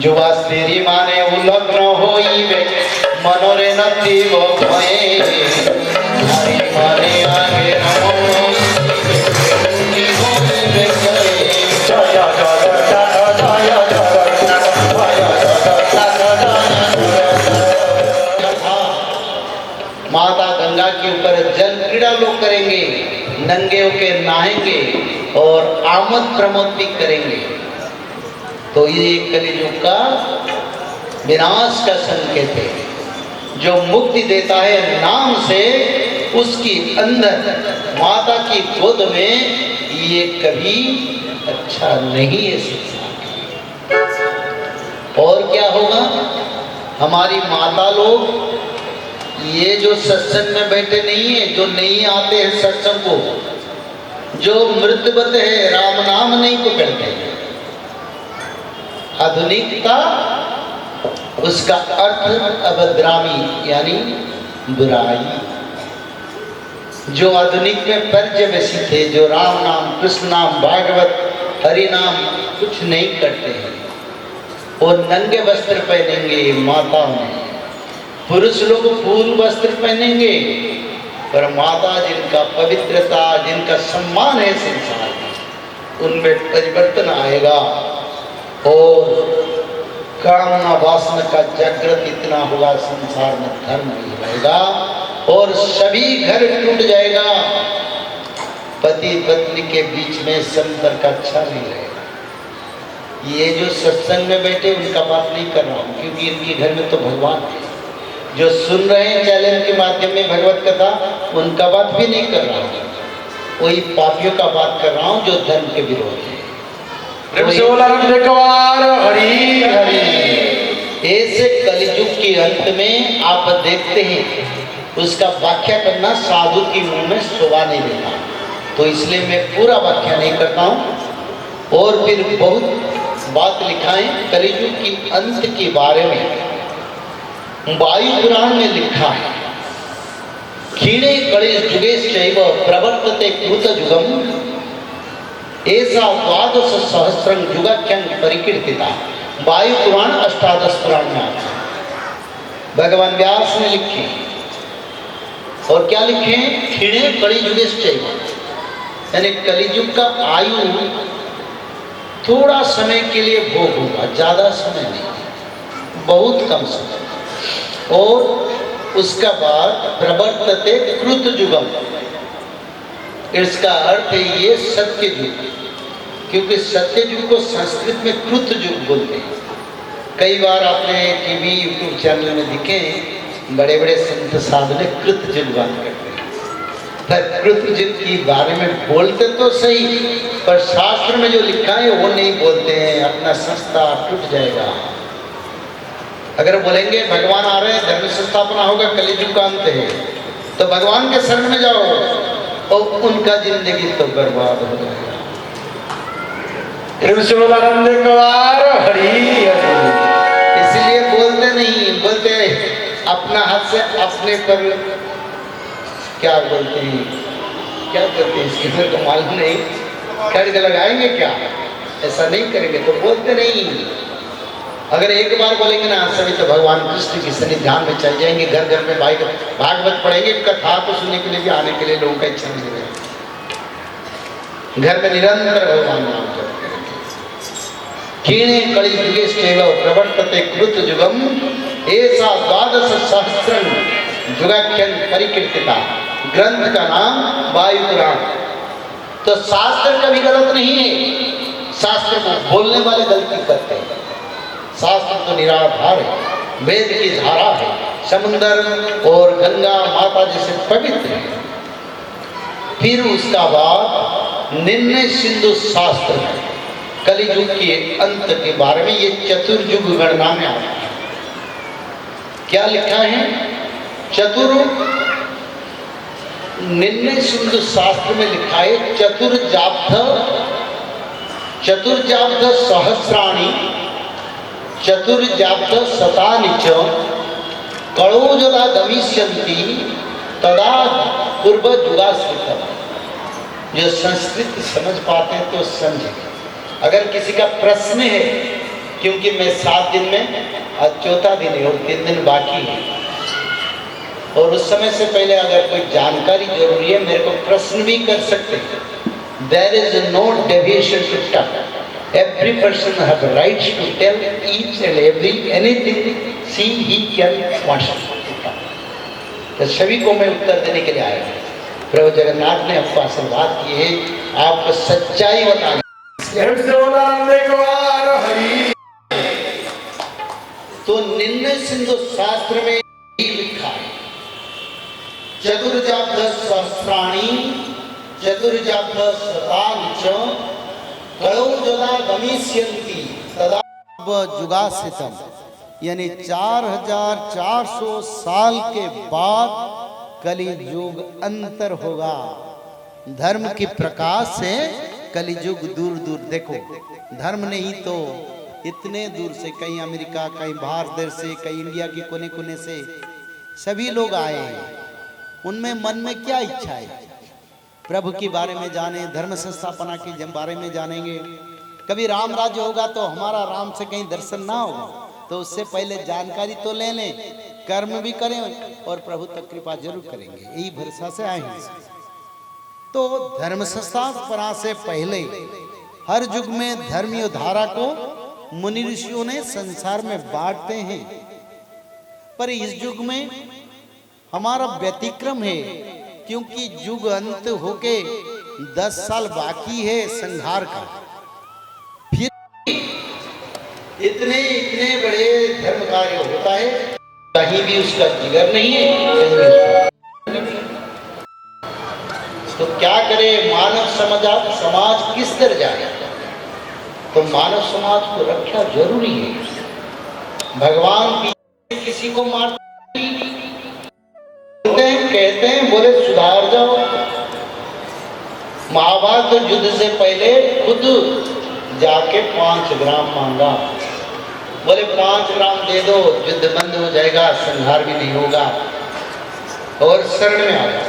जुवास्त्री माने उलग्न होइबे मनोरे नतीव भये हरि माने आगे नमो माता गंगा के ऊपर जल क्रीड़ा लोग करेंगे, नंगे होकर नहाएंगे और आमद प्रमोद भी करेंगे। तो ये कलियुग का विनाश का संकेत है। जो मुक्ति देता है नाम से, उसकी अंदर माता की गोद में ये कभी अच्छा नहीं है संसार। और क्या होगा? हमारी माता लोग ये जो सत्संग में बैठे नहीं है, जो नहीं आते हैं सत्संग को, जो मृतबत है, राम नाम नहीं पकड़ते हैं। आधुनिकता उसका अर्थ अभद्रामी यानी बुराई। जो आधुनिक में पर्यवसी थे, जो राम नाम, कृष्ण नाम, भागवत, हरि नाम कुछ नहीं करते हैं, और नंगे वस्त्र पहनेंगे माता में। पुरुष लोग फूल वस्त्र पहनेंगे, पर माता जिनका पवित्रता, जिनका सम्मान है संसार में, उनमें परिवर्तन आएगा। और कामना वासना का जागृत इतना होगा, संसार में धर्म नहीं रहेगा और सभी घर टूट जाएगा। पति पत्नी के बीच में संपर्क अच्छा नहीं रहेगा। ये जो सत्संग में बैठे उनका बात नहीं कर रहा हूँ, क्योंकि इनके घर में तो भगवान है। जो सुन रहे हैं चैनल के माध्यम में भगवत कथा, उनका बात भी नहीं कर रहा हूँ। वही पापियों का बात कर रहा हूँ जो धर्म के विरोध है। हरि हरि। ऐसे कलियुग के अंत में आप देखते हैं, उसका व्याख्या करना साधु की मुंह में शोभा नहीं देता, तो इसलिए मैं पूरा व्याख्या नहीं करता हूँ। और फिर बहुत बात लिखा है कलियुग की अंत के बारे में। वायु पुराण में लिखा है, क्षीणे कले जुगेश्चैव प्रवर्तते कृतयुगम् ऐसा द्वादश सहस्रं युगाख्यं परिकीर्तिता। वायु पुराण अष्टादश पुराण में आता है, भगवान व्यास ने लिखे। और क्या लिखे? क्षीणे कली जुगेश्चैव, यानी कलियुग का आयु थोड़ा समय के लिए भोग होगा, ज्यादा समय नहीं, बहुत कम समय। और उसका बाद प्रवर्तते कृतयुगम्, इसका अर्थ है ये सत्य युग, क्योंकि सत्य युग को संस्कृत में कृत युग बोलते हैं। कई बार आपने टीवी यूट्यूब चैनल में दिखे बड़े बड़े संत साधु ने कृत युग बात करते हैं, पर कृत युग के बारे में बोलते तो सही, पर शास्त्र में जो लिखा है वो नहीं बोलते हैं। अपना संस्था टूट जाएगा। अगर बोलेंगे भगवान आ रहे हैं, धर्म संस्थापना होगा, कलियुग का अंत है, तो भगवान के शरण में जाओ, और उनका जिंदगी तो बर्बाद हो जाएगा। इसलिए बोलते नहीं, बोलते अपना हाथ से अपने पर क्या बोलते हैं, क्या करते हैं इसके मेरे को मालूम नहीं, खड़ग लगाएंगे क्या? ऐसा नहीं करेंगे तो बोलते नहीं। अगर एक बार बोलेंगे ना सभी, तो भगवान कृष्ण की सन्निधान में चल जाएंगे, घर घर में भागवत पढ़ेंगे, कथा तो सुनने के लिए भी आने के लिए लोगों का इच्छा नहीं रहेगा। घर में निरंतर भगवान नाम करते हैं। क्षीणे कली युगेश्चैव प्रवर्तते कृतयुगम् ऐसा द्वादश सहस्रं युगाख्यं परिकीर्तिता। ग्रंथ का नाम वायु पुराण। तो शास्त्र कभी गलत नहीं है, शास्त्र को बोलने वाले गलती करते हैं। शास्त्र तो निराधार है, वेद की धारा है, समुद्र और गंगा माता जैसे पवित्र है। फिर उसका बाद निर्णय सिंधु शास्त्र है, कलियुग के अंत के बारे में। ये चतुर्युग गणना में आता है। क्या लिखा है? निर्णय सिंधु शास्त्र में लिखा है, चतुर्जाब्ध सहस्राणि चतुर्जाब्ध शतानि च कलोजला गमिष्यन्ति तदा पूर्व युगाश्रितम्। जो संस्कृत समझ पाते हैं तो समझे। अगर किसी का प्रश्न है क्योंकि मैं 7 दिन में आज चौथा दिन है और 3 दिन बाकी है, और उस समय से पहले अगर कोई जानकारी जरूरी है मेरे को प्रश्न भी कर सकते हैं। There is no deviation to talk. Every person has rights to tell each and every anything he can wants to talk. तो सभी को मैं उत्तर देने के लिए आया हूँ। प्रभु जगन्नाथ ने आपको आशीर्वाद किए, आपको सच्चाई बताई। तो निर्णय सिंधु शास्त्र में लिखा है, चतुर्जाब्ध सहस्राणि चतुर्जाब्ध शतानि च कलौ यदा गमिष्यन्ति तदा जुगासितम्, यानी 4400 साल के बाद कलियुग अंतर होगा। धर्म की प्रकाश से कलियुग दूर दूर, देखो धर्म नहीं तो इतने दूर से, कहीं अमेरिका, कहीं बाहर देश से, कहीं इंडिया के कोने कोने से सभी लोग आए हैं। उनमें मन में क्या इच्छा है? प्रभु के बारे में जाने, धर्म संस्थापना के बारे में जानेंगे। कभी राम राज्य होगा तो हमारा राम से कहीं दर्शन ना होगा, तो उससे पहले जानकारी तो ले लें, कर्म भी करें और प्रभु तक कृपा जरूर करेंगे, यही भरोसा से आए हैं। तो धर्म संस्थापना से पहले हर युग में धर्मीय धारा को मुनि ऋषियों ने संसार में बांटते हैं, पर इस युग में हमारा व्यतिक्रम है, क्योंकि युग अंत होके 10 साल बाकी है संहार का। फिर इतने बड़े धर्म कार्य होता है, कहीं भी उसका जिगर नहीं है। तो क्या करे मानव समाज किस तरह जाए? तो मानव समाज को रक्षा जरूरी है। भगवान किसी को मारते कहते हैं, बोले सुधार जाओ। महाभारत युद्ध से पहले खुद जाके 5 ग्राम मांगा, बोले 5 ग्राम दे दो, युद्ध बंद हो जाएगा, संहार भी नहीं होगा, और शरण में आया।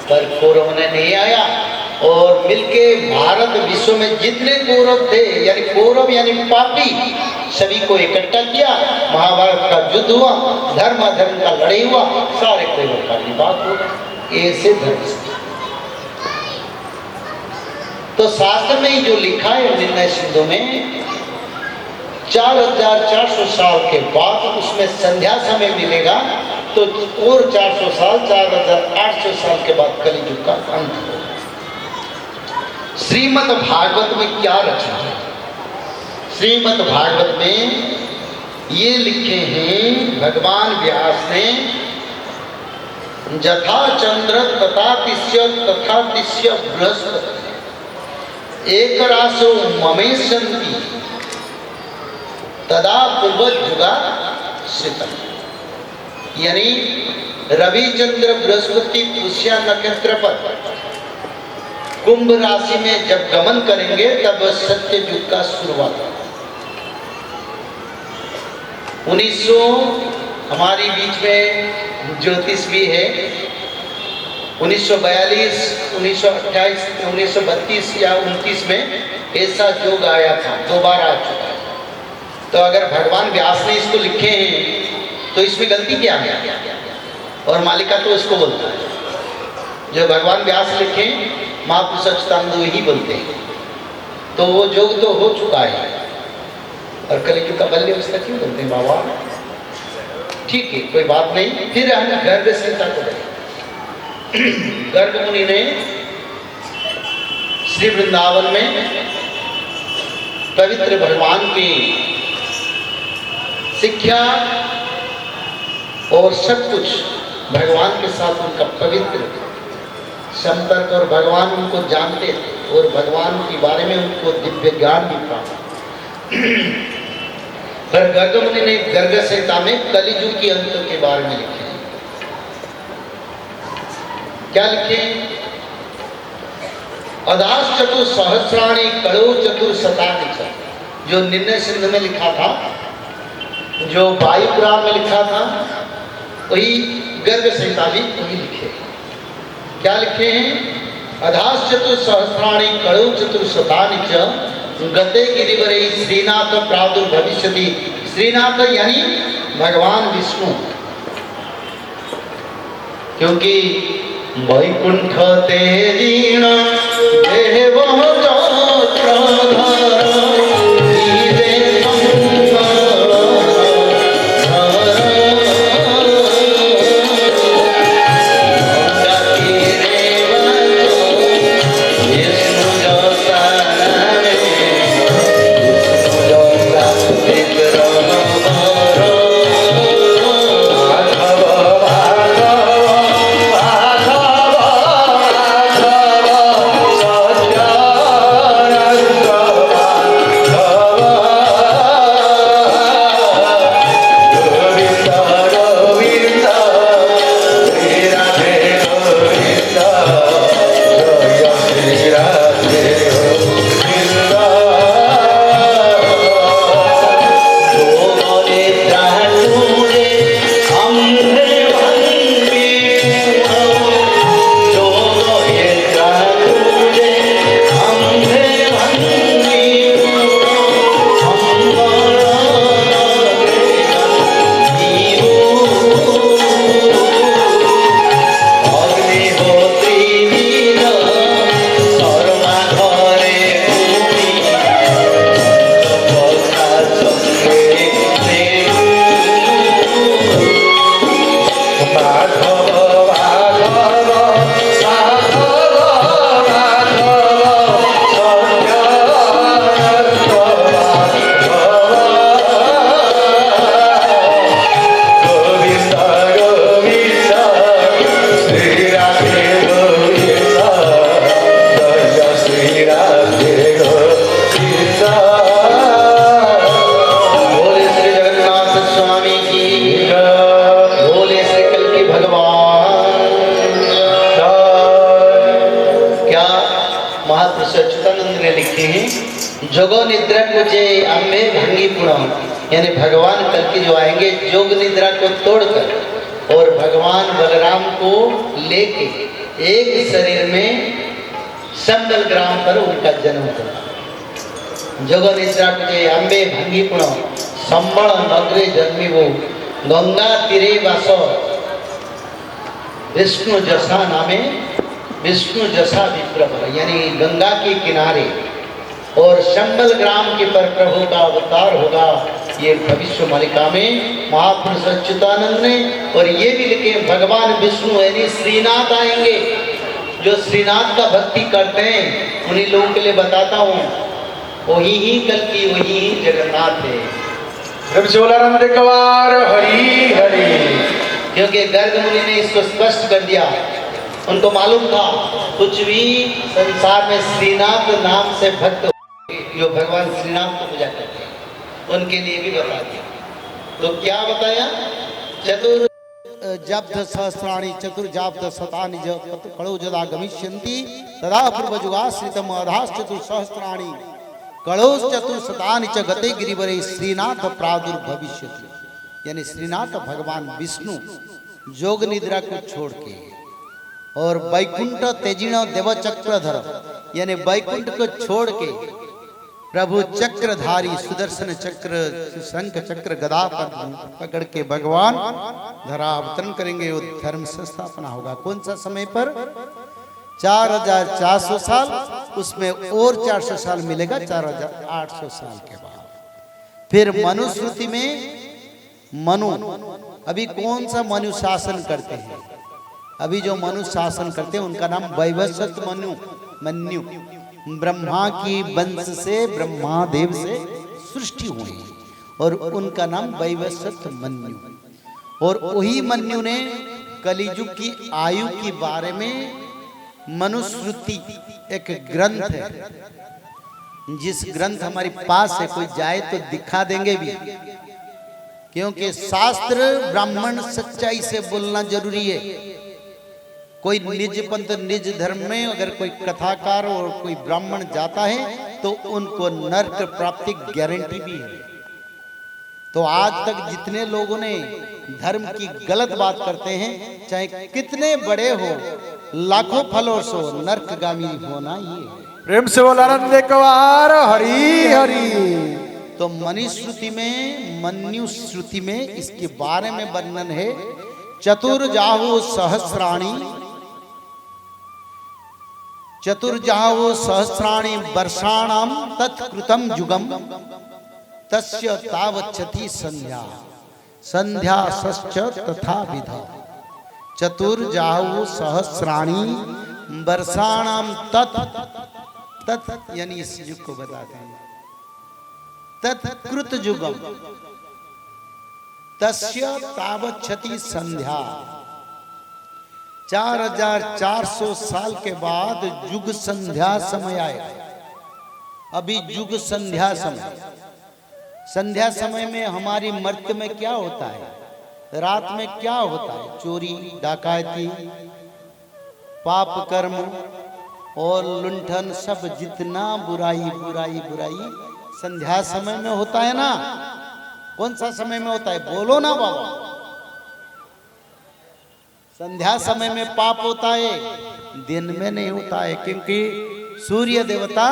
पर कौरव ने नहीं आया, और मिलके भारत विश्व में जितने कौरव थे, यानी कौरव यानी पापी, सभी को इकट्ठा किया। महाभारत का युद्ध हुआ, धर्म अधर्म का लड़ाई हुआ, सारे कौरव का निपात हुआ। ऐसे धर्म तो शास्त्र में जो लिखा है निर्णय सिंधु में 4400 साल के बाद उसमें संध्या समय मिलेगा, तो और 400 साल 4800 साल के बाद कलियुग का अंत होगा। श्रीमद् भागवत में क्या रचा है? श्रीमद् भागवत में ये लिखे हैं भगवान व्यास ने, जथा चंद्र तथा तिष्य बृहस्पति एक रासो ममेशंति तदा पूर्वजुगा सितम, यानी रवि चंद्र बृहस्पति पुष्या नक्षत्र पर कुंभ राशि में जब गमन करेंगे तब सत्य युग का शुरुआत होगा। 1900 हमारी बीच में ज्योतिष भी है, 1942, 1928, 1932 या 29 में ऐसा योग आया था, 2 बार आ चुका है। तो अगर भगवान व्यास ने इसको लिखे हैं तो इसमें गलती क्या है? और मालिका तो इसको बोलता है, जो भगवान व्यास लिखे महापुरुष अच्युतानंद ही बोलते हैं। तो वो योग तो हो चुका है, और कलियुग का बल्य अवस्था क्यों बोलते हैं बाबा? ठीक है, कोई बात नहीं। फिर हम गर्ग संहिता को देखें। गर्ग मुनि ने श्री वृंदावन में पवित्र भगवान की शिक्षा और सब कुछ, भगवान के साथ उनका पवित्र संपर्क, और भगवान उनको जानते थे और भगवान के बारे में उनको दिव्य ज्ञान भी प्राप्त। पर गर्ग मुनि ने गर्ग संहिता में कलियुग के अंत के बारे में लिखे। क्या लिखे? अदास चतुर सहस्राणी कड़ो चतुर शतानि च, जो निर्णय सिंधु में लिखा था, जो वायुपुराण में लिखा था, वही गर्ग संहिता भी वही लिखे। क्या लिखे हैं? अधास चतुर सहस्राणी कड़ो चतुर शतानि च गते गिरिवरे श्रीनाथ प्रादुर्भविष्यति। श्रीनाथ यानी भगवान विष्णु, क्योंकि वैकुंठ तेजीण देव जोगो निद्रा को जे अम्बे भंगी पुराण, यानी भगवान कल के जो आएंगे जोग निद्रा को तोड़कर और भगवान बलराम को लेके एक शरीर में संबल ग्राम पर उनका जन्म होगा। जोगो निद्रा को जे अम्बे भंगी पुराण संबल नगरे जन्मी वो गंगा तीरे वास विष्णु जसा नामे विष्णु जसा विप्रभ, यानी गंगा के किनारे और शंबल ग्राम के पर प्रभु का अवतार होगा। ये भविष्य मालिका में महापुरुष अच्युतानंद ने और ये भी लिखे भगवान विष्णु यानी श्रीनाथ आएंगे। जो श्रीनाथ का भक्ति करते हैं उन्हीं लोगों के लिए बताता हूँ, वही ही कल की वही ही जगन्नाथ है। हरि हरि, क्योंकि गर्ग मुनि ने इसको स्पष्ट कर दिया। उनको मालूम था कुछ भी संसार में श्रीनाथ नाम से भक्त जो भगवान श्रीनाथ को पूजा करते हैं उनके लिए भी बता दिया। तो क्या बताया? चतुर जब्द सहस्राणि चतुर्जाब्द शतानि कलो जदा गमिष्यन्ति तदा पूर्वजुगाश्रितम अधाश्च चतुर सहस्राणि कलोस चतुर शतानि च गते गिरिवरे श्रीनाथ प्रादुर्भविष्यति। यानी श्रीनाथ भगवान विष्णु जोग निद्रा को छोड़ के और वैकुंठ तेजिण देव चक्रधर, यानी वैकुंठ को छोड़ के प्रभु चक्रधारी सुदर्शन चक्र शंख चक्र गदा पर पकड़ के भगवान धरा अवतरण करेंगे। वो धर्म संस्थापना होगा। कौन सा समय पर? 4400 साल, उसमें और 400 साल मिलेगा 4800 साल के बाद। फिर मनुस्मृति में मनु, अभी कौन सा मनु शासन करते हैं? अभी जो मनु शासन करते हैं उनका नाम वैवस्वत मनु। ब्रह्मा की वंश से ब्रह्मादेव से सृष्टि हुई और उनका नाम वैवस्वत मनु। और वही मनु ने कलियुग की आयु के बारे में मनुस्मृति एक ग्रंथ है, जिस ग्रंथ हमारे पास है, कोई जाए तो दिखा देंगे भी, क्योंकि शास्त्र ब्राह्मण सच्चाई से बोलना जरूरी है। कोई निज पंथ निज धर्म में अगर कोई कथाकार और कोई ब्राह्मण जाता है तो उनको नरक प्राप्ति गारंटी भी है। तो आज तक जितने लोगों ने धर्म की गलत बात करते हैं, चाहे कितने बड़े हो, लाखों फॉलोअर्स हो, नरकगामी होना ये प्रेम से बोला आनंद एक बार हरि हरि। तो मनुश्रुति में, मन्युश्रुति में इसके बारे में वर्णन है। चतुर्जाहु सहस्राणी, चतुर्जाहु सहस्राणी वर्षाणाम तत्कृतम जुगम तस्य तावच्छति संध्या संध्या सश्च तथा विधा। चतुर्जाहु सहस्राणी वर्षाणाम तत् यानी इस युग को बताते हैं। तत्कृत जुगम तस्य तावच्छति संध्या। 4400 साल के बाद युग संध्या समय आएगा। अभी युग संध्या समय, संध्या समय में हमारी मर्त्य में क्या होता है, रात में क्या होता है, चोरी डकैती पाप कर्म और लुंठन, सब जितना बुराई बुराई बुराई संध्या समय में होता है ना। कौन सा समय में होता है, बोलो ना बाबा। संध्या समय में पाप होता है, दिन में नहीं होता है, क्योंकि सूर्य देवता,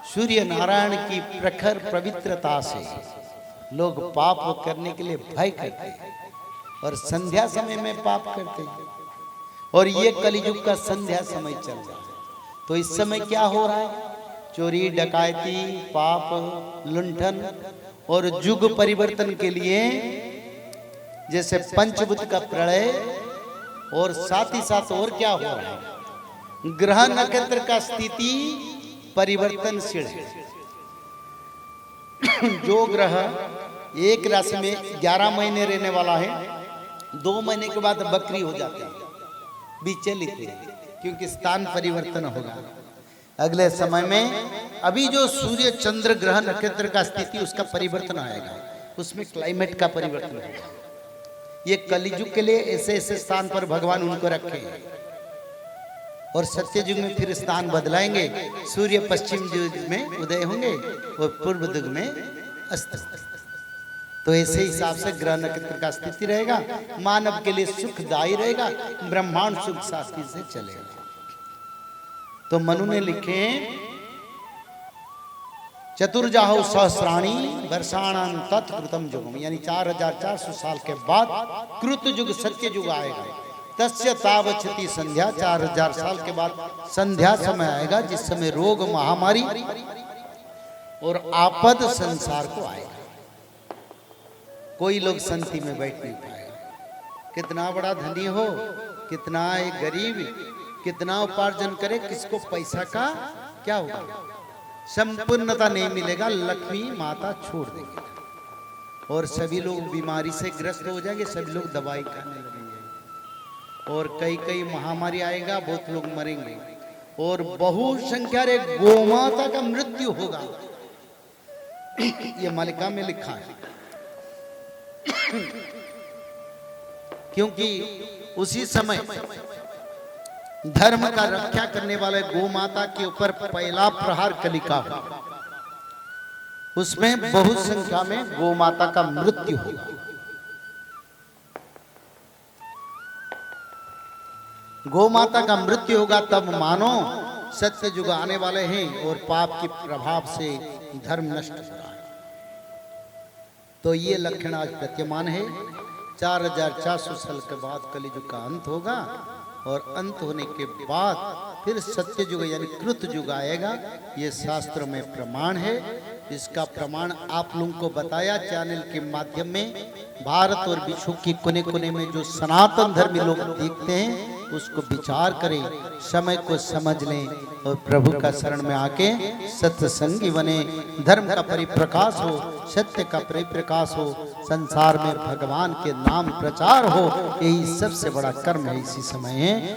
सूर्य नारायण की प्रखर पवित्रता से लोग पाप करने के लिए भय करते हैं और संध्या समय में पाप करते हैं। और ये कलियुग का संध्या समय चल रहा है। तो इस समय क्या हो रहा है, चोरी डकैती पाप लुंठन और युग परिवर्तन के लिए जैसे पंचभूत का प्रलय और साथ ही साथ और क्या हो रहा है, ग्रह नक्षत्र का स्थिति परिवर्तनशील है। जो ग्रह एक राशि में 11 महीने रहने वाला है, 2 महीने के बाद बकरी हो जाते हैं, विचलित है, क्योंकि स्थान परिवर्तन होगा अगले समय में। अभी जो सूर्य चंद्र ग्रह नक्षत्र का स्थिति उसका परिवर्तन आएगा, उसमें क्लाइमेट का परिवर्तन होगा। ये कलियुग के लिए ऐसे ऐसे स्थान पर भगवान उनको रखे हैं और सत्ययुग में फिर स्थान बदलाएंगे। सूर्य पश्चिम युग में उदय होंगे और पूर्व युग में अस्त। तो ऐसे हिसाब से ग्रह नक्षत्र का स्थिति रहेगा, मानव के लिए सुखदायी रहेगा, ब्रह्मांड सुख शांति से चलेगा। तो मनु ने लिखे चतुर्जाहु सहस्राणी वर्षाणां तत्कृतम युगम, यानी 4400 साल के बाद कृत युग सत्य युग आएगा। तस्य तावच्छति संध्या, 4000 साल के बाद संध्या समय आएगा, जिस समय रोग महामारी और आपद संसार को आएगा। कोई लोग संति में बैठ नहीं पाएगा। कितना बड़ा धनी हो, कितना एक गरीब, कितना उपार्जन करे, किसको पैसा का क्या होगा, संपूर्णता नहीं मिलेगा। लक्ष्मी माता छोड़ देंगे और सभी लोग बीमारी से ग्रस्त हो जाएंगे, सभी लोग दवाई खाने लगेंगे और कई कई महामारी आएगा, बहुत लोग मरेंगे और बहुसंख्या रे गोमाता का मृत्यु होगा। ये मालिका में लिखा है। क्योंकि उसी समय धर्म का रक्षा करने वाले गोमाता के ऊपर पहला प्रहार कलिका हो, उसमें बहुत संख्या में गोमाता का मृत्यु होगा। गोमाता का मृत्यु होगा तब मानो सत्य युग आने वाले हैं और पाप के प्रभाव से धर्म नष्ट हो रहा है। तो ये लक्षण आज प्रत्यमान है। 4400 साल के बाद कलियुग का अंत होगा और अंत होने के बाद फिर सत्य युग यानी कृत युग आएगा। ये शास्त्र में प्रमाण है। इसका प्रमाण आप लोगों को बताया चैनल के माध्यम में। भारत और विश्व के कोने कोने में जो सनातन धर्मी लोग देखते हैं उसको विचार करें, समय को समझ लें और प्रभु का शरण में आके सत्संगी बने। धर्म का परिप्रकाश हो, सत्य का परिप्रकाश हो, संसार में भगवान के नाम प्रचार हो, यही सबसे बड़ा कर्म है इसी समय है।